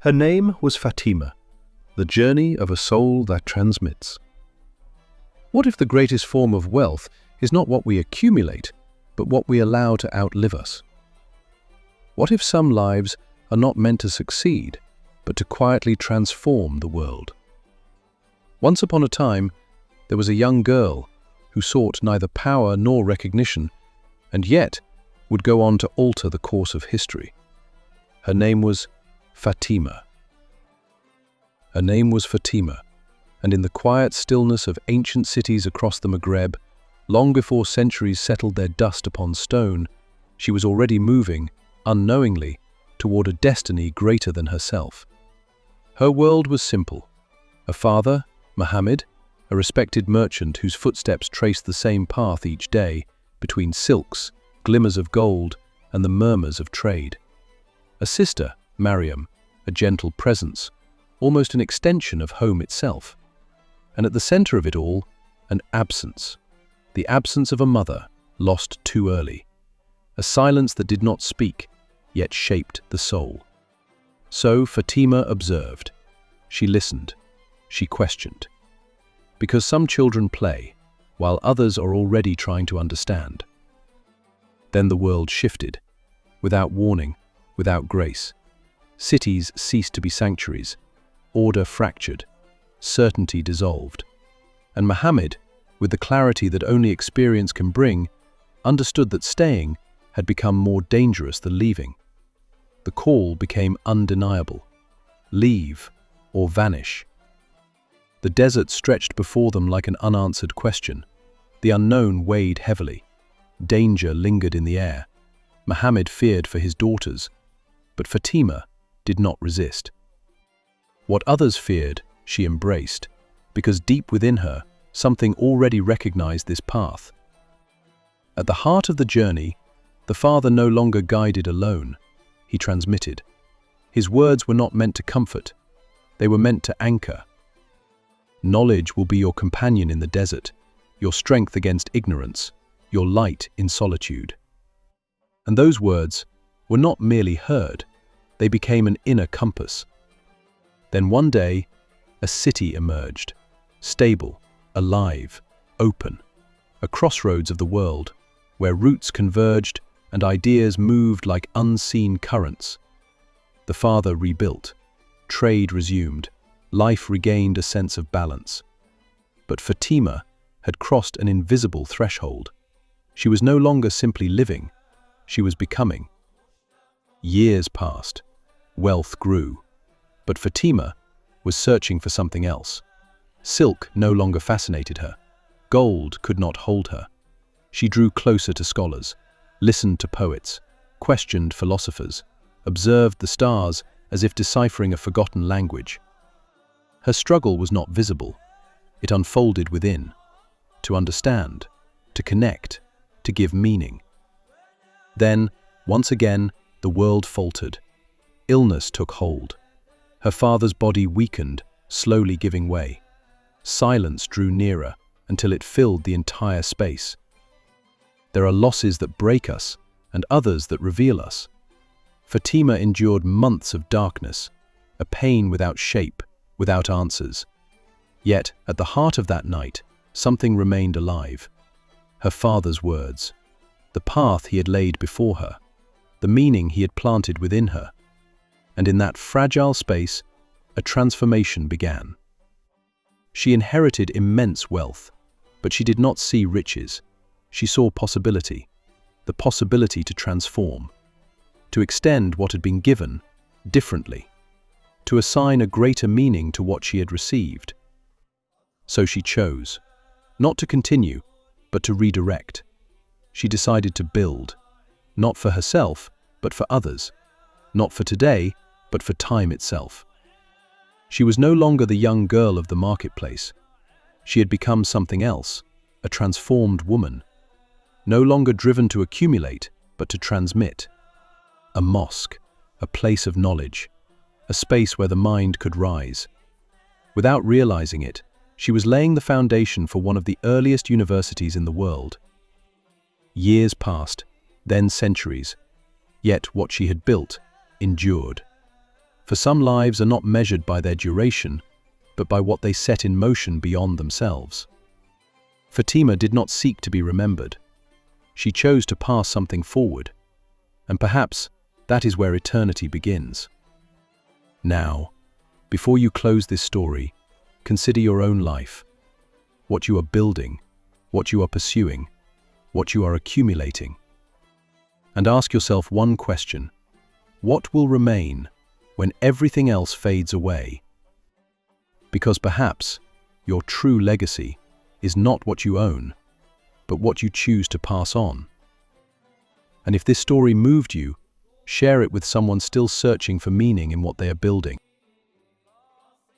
Her name was Fatima, the journey of a soul that transmits. What if the greatest form of wealth is not what we accumulate, but what we allow to outlive us? What if some lives are not meant to succeed, but to quietly transform the world? Once upon a time, there was a young girl who sought neither power nor recognition, and yet would go on to alter the course of history. Her name was Fatima. Her name was Fatima, and in the quiet stillness of ancient cities across the Maghreb, long before centuries settled their dust upon stone, she was already moving, unknowingly, toward a destiny greater than herself. Her world was simple. A father, Mohammed, a respected merchant whose footsteps traced the same path each day, between silks, glimmers of gold, and the murmurs of trade. A sister, Mariam, a gentle presence, almost an extension of home itself. And at the center of it all, an absence. The absence of a mother, lost too early. A silence that did not speak, yet shaped the soul. So Fatima observed. She listened. She questioned. Because some children play, while others are already trying to understand. Then the world shifted, without warning, without grace. Cities ceased to be sanctuaries, order fractured, certainty dissolved. And Mohammed, with the clarity that only experience can bring, understood that staying had become more dangerous than leaving. The call became undeniable. Leave or vanish. The desert stretched before them like an unanswered question. The unknown weighed heavily. Danger lingered in the air. Mohammed feared for his daughters, but Fatima did not resist. What others feared, she embraced, because deep within her, something already recognized this path. At the heart of the journey, the father no longer guided alone. He transmitted. His words were not meant to comfort. They were meant to anchor. Knowledge will be your companion in the desert, your strength against ignorance, your light in solitude. And those words were not merely heard, they became an inner compass. Then one day, a city emerged, stable, alive, open, a crossroads of the world, where roots converged and ideas moved like unseen currents. The father rebuilt, trade resumed, life regained a sense of balance. But Fatima had crossed an invisible threshold. She was no longer simply living, she was becoming. Years passed, wealth grew, but Fatima was searching for something else. Silk no longer fascinated her. Gold could not hold her. She drew closer to scholars, listened to poets, questioned philosophers, observed the stars as if deciphering a forgotten language. Her struggle was not visible. It unfolded within. To understand, to connect, to give meaning. Then, once again, the world faltered. Illness took hold. Her father's body weakened, slowly giving way. Silence drew nearer until it filled the entire space. There are losses that break us and others that reveal us. Fatima endured months of darkness, a pain without shape, without answers. Yet, at the heart of that night, something remained alive. Her father's words, the path he had laid before her, the meaning he had planted within her. And in that fragile space, a transformation began. She inherited immense wealth, but she did not see riches. She saw possibility, the possibility to transform, to extend what had been given differently, to assign a greater meaning to what she had received. So she chose, not to continue, but to redirect. She decided to build, not for herself, but for others, not for today, but for time itself. She was no longer the young girl of the marketplace. She had become something else, a transformed woman, no longer driven to accumulate, but to transmit. A mosque, a place of knowledge, a space where the mind could rise. Without realizing it, she was laying the foundation for one of the earliest universities in the world. Years passed, then centuries, yet what she had built endured. For some lives are not measured by their duration, but by what they set in motion beyond themselves. Fatima did not seek to be remembered. She chose to pass something forward, and perhaps that is where eternity begins. Now, before you close this story, consider your own life, what you are building, what you are pursuing, what you are accumulating. And ask yourself one question: what will remain when everything else fades away? Because perhaps your true legacy is not what you own, but what you choose to pass on. And if this story moved you, share it with someone still searching for meaning in what they are building.